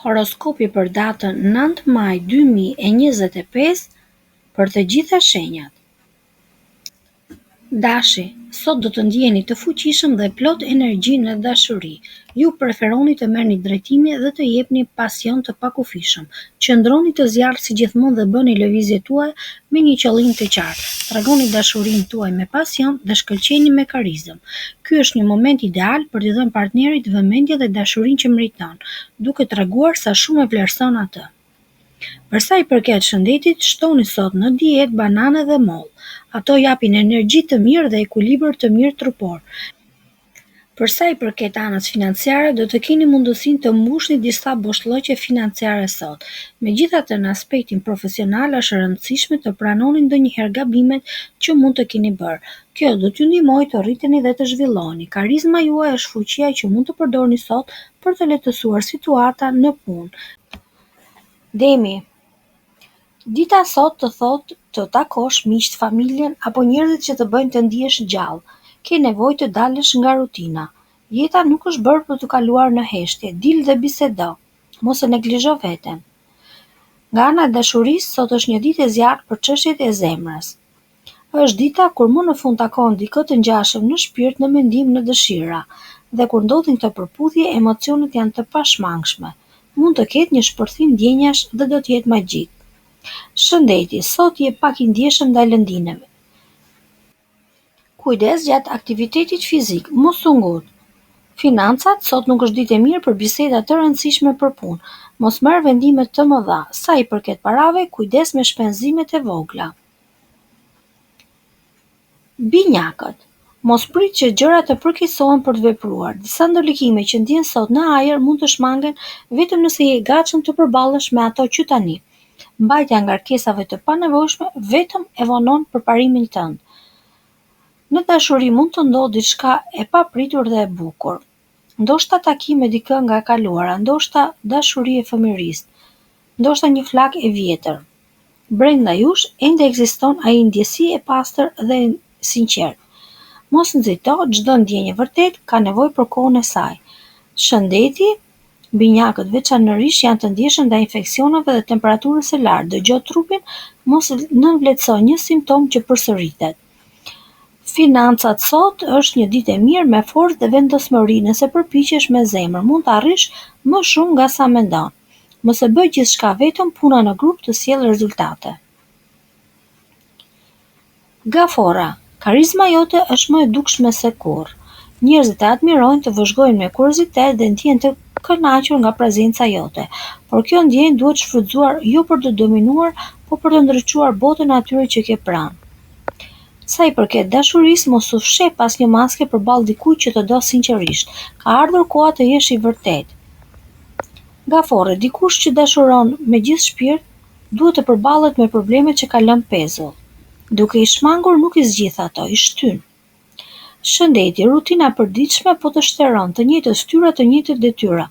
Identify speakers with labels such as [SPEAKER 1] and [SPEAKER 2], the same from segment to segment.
[SPEAKER 1] Horoskopi për datën 9 maj 2025 për të gjitha shenjat. Dashi, sot do të ndjeni të fuqishëm dhe plot energji në dashuri. Ju preferoni të merrni drejtime dhe të jepni pasion të pakufishëm. Qëndroni të zjarrt si gjithmonë dhe bëni lëvizjet tuaja me një qëllim të qartë. Tregoni dashurinë tuaj me pasion dhe shkëlqeni me karizëm. Ky është një moment ideal për t'i dhënë partnerit vëmendje dhe dashurinë që meriton, duke treguar sa shumë e vlerëson atë. Për sa i përket shëndetit, shtoni sot në dietë banane dhe mollë. Ato japin energji të mirë dhe ekuilibër të mirë trupor. Për sa i përket anës financiare, do të keni mundësinë të mbushni disa boshllëqe financiare sot. Megjithatë, në aspektin profesional është e rëndësishme të pranoni ndonjëherë gabimet që mund të keni bërë. Kjo do t'ju ndihmojë të rriteni dhe të zhvilloheni. Karizma juaj është fuqia që mund të përdorni sot për të lehtësuar situata në punë. Demi, dita sot të thotë të takosh miqt, familjen apo njerëzit që të bëjnë të ndihesh gjallë. Ke nevojë të dalësh nga rutina. Jeta nuk është bërë për të kaluar në heshtje. Dil dhe bisedo. Mos e neglizho veten. Nga ana e dashurisë, sot është një ditë e zjarrt për çështjet e zemrës. Është dita kur më në fund takon dikë të ngjashëm në shpirt, në mendim, në dëshira. Dhe kur ndodhin këto përputhje, emocionet janë të pashmangshme. Mund të ketë një shpërthim ndjenjash dhe do të jetë magjik. Shëndeti, sot je pak i ndjeshëm ndaj lëndimeve. Kujdes gjatë aktivitetit fizik, mos u ngut. Financat, sot nuk është ditë e mirë për biseda të rëndësishme për punë. Mos marr vendime të mëdha. Sa i përket parave, kujdes me shpenzimet e vogla. Binjakët, mos prit që gjërat të përkeqësohen për të vepruar. Disa ndërlikime që ndjen sot në ajër mund të shmangen vetëm nëse je i gatshëm të përballesh me ato që tani. Mbajtja nga ngarkesave të panevojshme vetëm e vonon përparimin tënd. Në dashuri mund të ndodhë diçka e papritur dhe e bukur. Ndoshta takim me dikë nga e kaluara, ndoshta dashuri e fëmijërisë, ndoshta një flak e vjetër. Brenda jush ende ekziston ai ndjesi e pastër dhe sinqert. Mos nxito, çdo ndjenjë vërtet ka nevojë për kohën e saj. Shëndeti, binjakët veçanërisht janë të ndjeshëm ndaj infeksioneve dhe temperaturës së lartë. Dëgjoj trupin, mos nënvlerëso një simptom që përsëritet. Financat sot është një ditë e mirë me forcë dhe vendosmëri. Nëse përpiqesh me zemër, mund të arrish më shumë nga sa mendon. Mos e bëj gjithçka vetëm, puna në grup të sjellë rezultate. Gafora, karizma jote është më e dukshme se kurrë. Njerëzit e admirojnë, të vëzhgojnë me kuriozitet dhe ndjehen të kënaqur nga prezenca jote. Por kjo ndjenjë duhet shfrytzuar jo për të dominuar, por për të ndriçuar botën atyre që ke pranë. Sa i përket dashurisë, mos u fsheh pas një maske përballë dikujt që të do sinqerisht. Ka ardhur koha të jesh i vërtetë. Gafore, dikush që dashuron me gjithë shpirt duhet të përballet me problemet që ka lënë pezull. Duke i shmangur nuk i zgjidh ato, i shtyn. Shëndeti, rutina e përditshme po të shtëron, të njëjtës fytyra, të njëjtët detyra.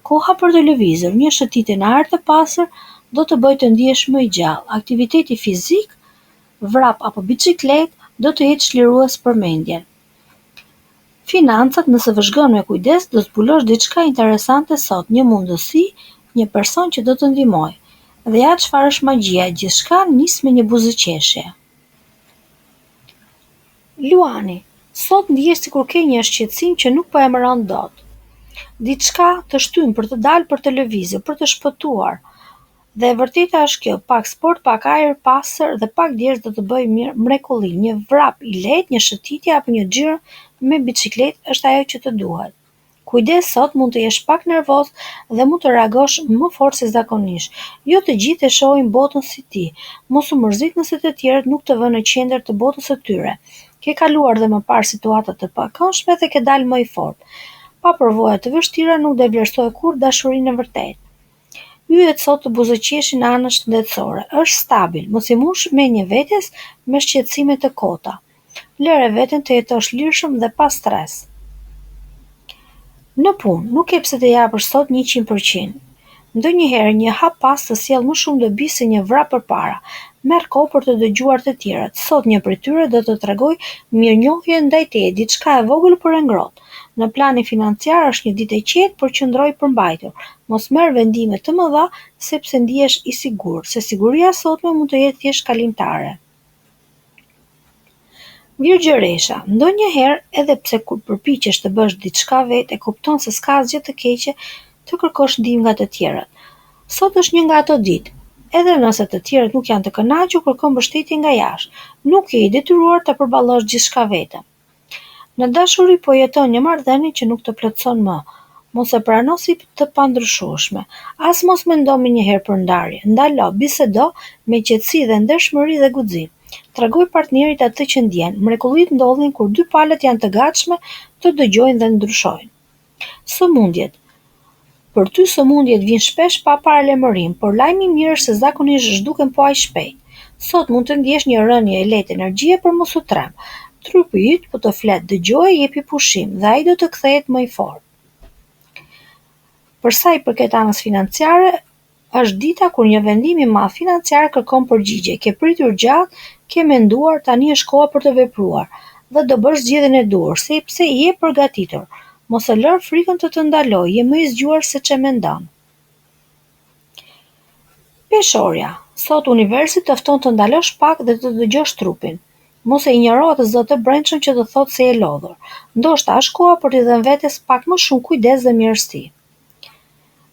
[SPEAKER 1] Koha për të lëvizur, një shëtitje në ajër të pastër do të bëjë të ndihesh më i gjallë. Aktiviteti fizik, vrap apo biçikletë do të jetë çlirues për mendjen. Financat, nëse vëzhgon me kujdes, do zbulosh diçka interesante sot, një mundësi, një person që do të ndihmojë. Dhe ja çfarë është magjia, gjithçka nis me një buzëqeshje. Luani, sot ndihesh sikur ke një shqetësim që nuk po emëron dot. Diçka të shtyn për të dalë për të lëvizur, për të shpëtuar. Dhe e vërteta është kjo, pak sport, pak ajër pastër dhe pak djersh do të bëjë mrekulli. Një vrap i lehtë, një shëtitje apo një xhiro me biçikletë është ajo që të duhet. Kujdes, sot mund të jesh pak nervoz dhe mund të reagosh më fort se zakonisht. Jo të gjithë e shohin botën si ti. Mos u mërzit nëse të tjerët nuk të vënë në qendër të botës së tyre. Ke kaluar dhe më parë situata të pakëndshme dhe ke dalë më i fortë. Pa përvoja të vështira nuk do vlerësoj kurrë dashurinë e vërtetë. Yjet sot të buzëqeshin anës shëndetësore. Është stabil, mos i mush me një vetes me shqetësime të kota. Lëre veten të jetosh lirshëm dhe pa stres. Në punë, nuk e pse të japësh sot 100%. Ndonjëherë një hap pas të sjell më shumë dobi se një vrap përpara. Merr kohë për të dëgjuar të tjerët. Sot një prej tyre do të tregojë mirënjohje ndaj teje, diçka e vogël por e ngrohtë. Në planin financiar është një ditë e qetë, por qëndroj përmbajtur. Mos merr vendime të mëdha sepse ndihesh i sigurt, se siguria sotme mund të jetë thjesht kalimtare. Virgjëresha, ndonjëherë edhe pse kur përpiqesh të bësh diçka vetë, e kupton se s'ka asgjë të keqe të kërkosh ndihmë nga të tjerët. Sot është një nga ato ditë. Edhe nëse të tjerët nuk janë të kënaqur, kërko mbështetje nga jashtë. Nuk je i detyruar ta përballosh gjithçka vetëm. Në dashuri po jeton një marrëdhënie që nuk të plotëson më. Mos e prano si të pandryshueshme. As mos mendo menjëherë për ndarje. Ndalo, bisedo me qetësi dhe ndershmëri dhe guxim. Tregoj partnerit atë që ndjen. Mrekullitë ndodhin kur dy palët janë të gatshme të dëgjojnë dhe ndryshojnë. Sëmundjet. Për ty sëmundjet vijnë shpesh pa paralajmërim, por lajmi i mirë është se zakonisht zhduken po aq shpejt. Sot mund të ndjesh një rënje e lehtë energjie, por mos u trem. Trupi yt po të flet, dëgjoje, jepi pushim dhe ai do të kthehet më i fortë. Për sa i përket anës financiare, është dita kur një vendim i madh financiar kërkon përgjigje. Ke pritur gjatë, ke menduar, tani është koha për të vepruar dhe do bësh zgjedhjen e duhur, sepse je përgatitur. Mos e lër frikën të të ndalojë, je më i zgjuar se ç'e mendon. Peshorja, sot universi të fton të ndalosh pak dhe të dëgjosh trupin. Mos e injoro atë zë të brendshëm që të thotë se je lodhur. Ndoshta është koha për t'i dhënë vetes pak më shumë kujdes dhe mirësi.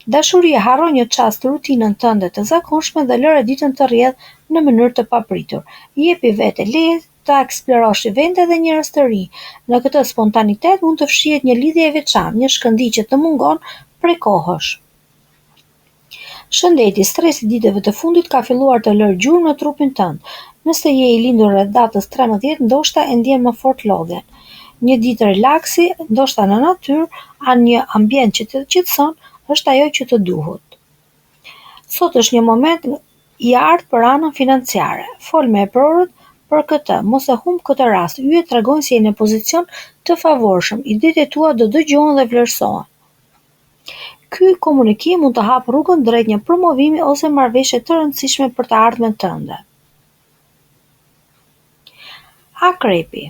[SPEAKER 1] Dashuria, harro një çast të rutinën tënde të zakonshme dhe lëre ditën të rrjedhë në mënyrë të papritur. Jepi vete leje të eksplorosh vende dhe njerëz të rinj. Në këtë spontanitet mund të fshihet një lidhje e veçantë, një shkëndijë që të mungon prej kohësh. Shëndeti, stresi i ditëve të fundit ka filluar të lërë gjurmë në trupin tënd. Nëse je i lindur rreth datës 13, ndoshta e ndjen më fort lodhjen. Një ditë relaksi, ndoshta në natyrë, një ambient që të qetëson, është ajo që të duhet. Sot është një moment i artë për anën financiare. Fol me eprorët për këtë, mos e humb këtë rast. Yjet tregojnë se je në pozicion të favorshëm, idetë e tua do dëgjohen dhe vlerësohen. Ky komunikim mund të hap rrugën drejt një promovimi ose marrëveshje të rëndësishme për të ardhmen tënde. Akrepi.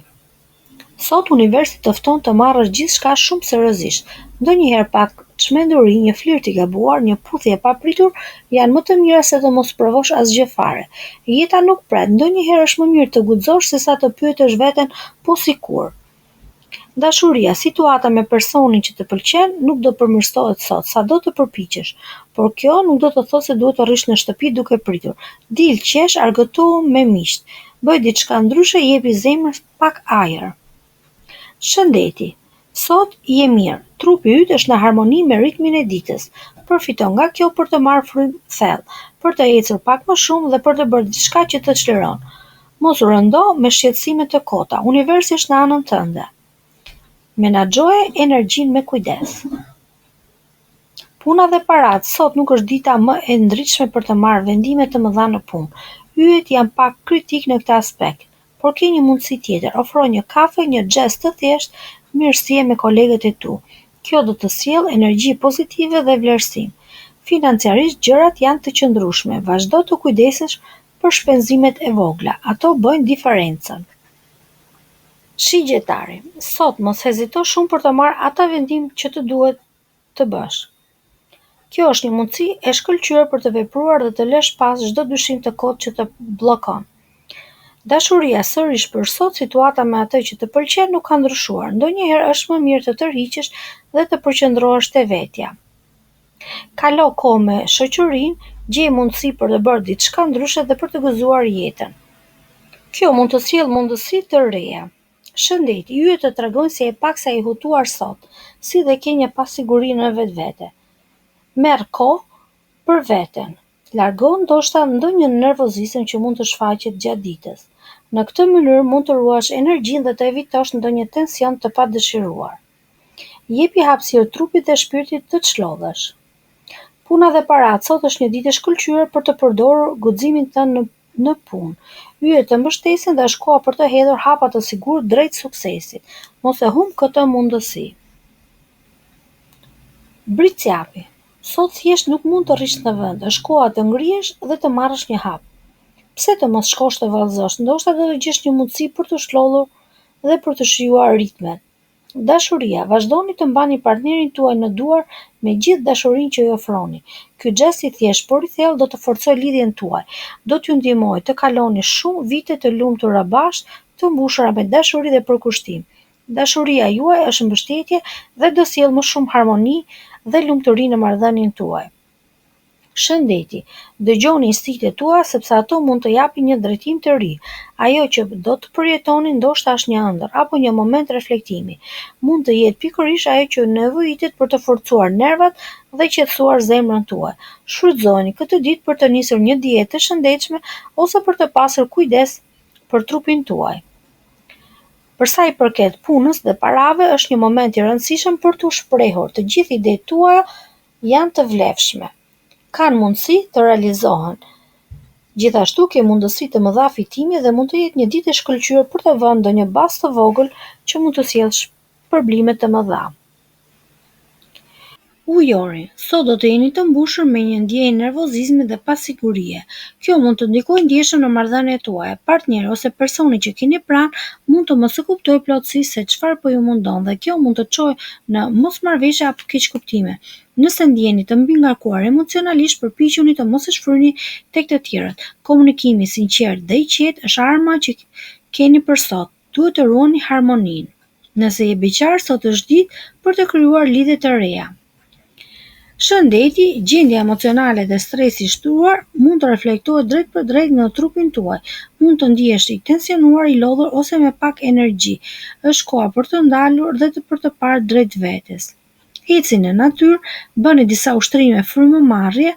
[SPEAKER 1] Sot universi të fton të marrësh gjithçka shumë seriozisht. Ndonjëherë pak çmenduri, një flirt i gabuar, një puthje e papritur janë më të mira se të mos provosh asgjë fare. Jeta nuk pret, ndonjëherë është më mirë të guxosh sesa të pyetësh veten po si kur. Dashuria, situata me personin që të pëlqen nuk do përmirësohet sot, sado të përpiqesh, por kjo nuk do të thotë se duhet të rrish në shtëpi duke pritur. Dil qesh, argëtohu me miqt. Bëj diçka ndryshe, jepi zemrës pak ajër. Shëndeti. Sot je mirë. Trupi yt është në harmoni me ritmin e ditës. Përfito nga kjo për të marrë frymë thellë, për të ecur pak më shumë dhe për të bërë diçka që të çliron. Mos u rëndo me shqetësime të kota. Universi është në anën tënde. Menaxhoje energjinë me kujdes. Puna dhe paratë, sot nuk është dita më e ndritshme për të marrë vendime të mëdha në punë. Yjet janë pak kritik në këtë aspekt, por ke një mundësi tjetër, ofro një kafe, një xhest të thjeshtë, mirësie me kolegët e tu. Kjo do të sjellë energji pozitive dhe vlerësim. Financiarisht gjërat janë të qëndrueshme, vazhdo të kujdesesh për shpenzimet e vogla, ato bëjnë diferencën. Shigjetari, sot mos hezito shumë për të marrë ata vendim që të duhet të bësh. Kjo është një mundësi e shkëlqyer për të vepruar dhe të lësh pas çdo dyshim të kotë që të bllokon. Dashuria, sërish për sot, situata me atë që të pëlqen nuk ka ndryshuar. Ndonjëherë është më mirë të tërhiqesh dhe të përqendrohesh te vetja. Kalo kohë me shoqërinë, gjej mundësi për të bërë diçka ndryshe dhe për të gëzuar jetën. Kjo mund të sjellë mundësi të reja. Shëndeti, yjet të tregojnë se je paksa i hutuar sot, si dhe ke një pasiguri në vetvete. Merr kohë për veten. Largo ndoshta ndonjë nervozizëm që mund të shfaqet gjatë ditës. Në këtë mënyrë mund të ruash energjinë dhe të evitosh ndonjë tension të padëshiruar. Jepi hapësirë trupit dhe shpirtit të çlodhesh. Puna dhe paratë, sot është një ditë e shkëlqyer për të përdorur guximin tënd në punë. Yjet të mbështesin dhe është koha për të hedhur hapa të sigurt drejt suksesit. Mos e humb këtë mundësi. Bricjapi. Sot thjesht nuk mund të rrish në vend, është koha të ngrihesh dhe të marrësh një hap. Pse të mos shkosh të vallëzosh? Ndoshta do të gjesh një mundësi për të shlodhur dhe për të shijuar ritmet. Dashuria. Vazhdoni të mbani partnerin tuaj në duar me gjithë dashurinë që i ofroni. Ky xhest i thjeshtë por i thellë do të forcojë lidhjen tuaj. Do t'ju ndihmojë të kaloni shumë vite të lumtura bashkë, të mbushura me dashuri dhe përkushtim. Dashuria juaj është mbështetje dhe do sjellë më shumë harmoni dhe lumturi në marrëdhënien tuaj. Shëndeti. Dëgjoni instiktet tua sepse ato mund të japin një drejtim të ri. Ajo që do të përjetoni ndoshta është një ëndër apo një moment reflektimi. Mund të jetë pikërisht ajo që nevojitet për të forcuar nervat dhe qetësuar zemrën tuaj. Shfrytëzoni këtë ditë për të nisur një dietë të shëndetshme ose për të pasur kujdes për trupin tuaj. Për sa i përket punës dhe parave, është një moment i rëndësishëm për t'u shprehur. Të gjithë idetë tuaja janë të vlefshme. Kanë mundësi të realizohen. Gjithashtu ke mundësi të mëdha fitimi dhe mund të jetë një ditë e shkëlqyer për të vënë ndonjë bazë të vogël që mund të sjellë shpërblime të mëdha. Ujori. Sot do të jeni të mbushur me një ndjenjë nervozizmi dhe pasigurie. Kjo mund të ndikojë ndjeshëm në marrëdhëniet tuaja. Partneri ose personi që keni pranë mund të mos e kuptojë plotësisht se çfarë po ju mundon dhe kjo mund të çojë në mosmarrëveshje apo keqkuptime. Nëse ndjeni të mbi ngarkuar emocionalisht, përpiquni të mos e shfryni tek të tjerët. Komunikimi i sinqert dhe i qetë është arma që keni për sot. Duhet të ruani harmoninë. Nëse je beqar, sot është ditë për të krijuar lidhje të reja. Shëndeti, gjendja emocionale dhe stresi i shtruar mund të reflektohet drejt për drejt në trupin tuaj. Mund të ndihesh i tensionuar, i lodhur ose me pak energji. Është koha për të ndalur dhe për të parë drejt vetes. Ecini në natyrë, bëni disa ushtrime frymëmarrje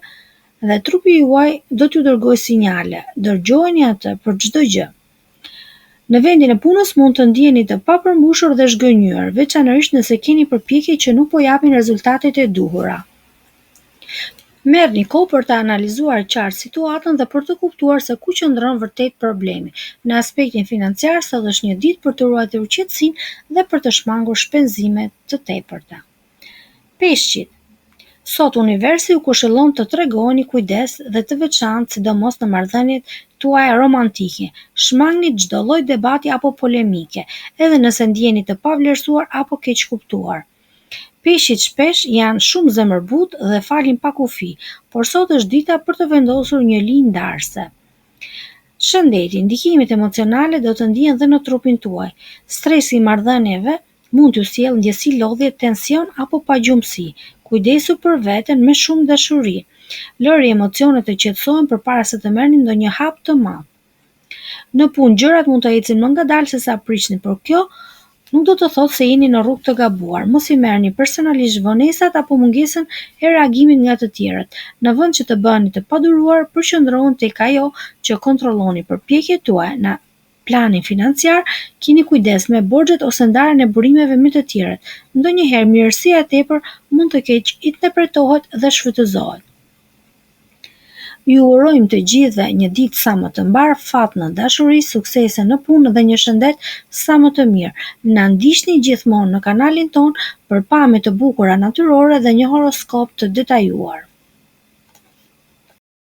[SPEAKER 1] dhe trupi juaj do t'ju dërgojë sinjale. Dëgjojeni atë për çdo gjë. Në vendin e punës mund të ndjeni të papërmbushur dhe zhgënjur, veçanërisht nëse keni përpjekje që nuk po japin rezultatet e duhura. Merrni kohë për të analizuar qartë situatën dhe për të kuptuar se ku qëndron vërtet problemi. Në aspektin financiar, sot është një ditë për të ruajtur qetësinë dhe për të shmangur shpenzime të tepërta. Peshqit. Sot universi ju këshillon të tregoni kujdes dhe të veçantë sidomos në marrëdhëniet tuaja romantike. Shmangni çdo lloj debati apo polemike, edhe nëse ndjeni të pavlerësuar apo keq kuptuar. Peshqit shpesh janë shumë zemërbut dhe falin pa kufi, por sot është dita për të vendosur një linjë ndarëse. Shëndeti, ndikimet emocionale do të ndihen dhe në trupin tuaj. Stresi i marrëdhënieve mund t'ju sjellë ndjesi lodhje, tension apo pagjumësi. Kujdesu për veten me shumë dashuri. Lëri emocionet të qetësohen përpara se të merrni ndonjë hap të madh. Në punë gjërat mund të ecin më ngadalë se sa priçni, por kjo nuk do të thotë se jeni në rrugë të gabuar. Mos i merrni personalisht vonesat apo mungesën e reagimit nga të tjerët. Në vend që të bëheni të paduruar, përqendrohuni tek ajo që kontrolloni përpjekjet tuaja. Në planin financiar, keni kujdes me borxhet ose ndarjen e burimeve me të tjerët. Ndonjëherë mirësia e tepër mund të keq interpretohet dhe shfrytëzohet. Ju urojmë të gjithëve një ditë sa më të mbar, fat në dashuri, suksese në punë dhe një shëndet sa më të mirë. Na ndiqni gjithmonë në kanalin ton për pamje të bukura natyrore dhe një horoskop të detajuar.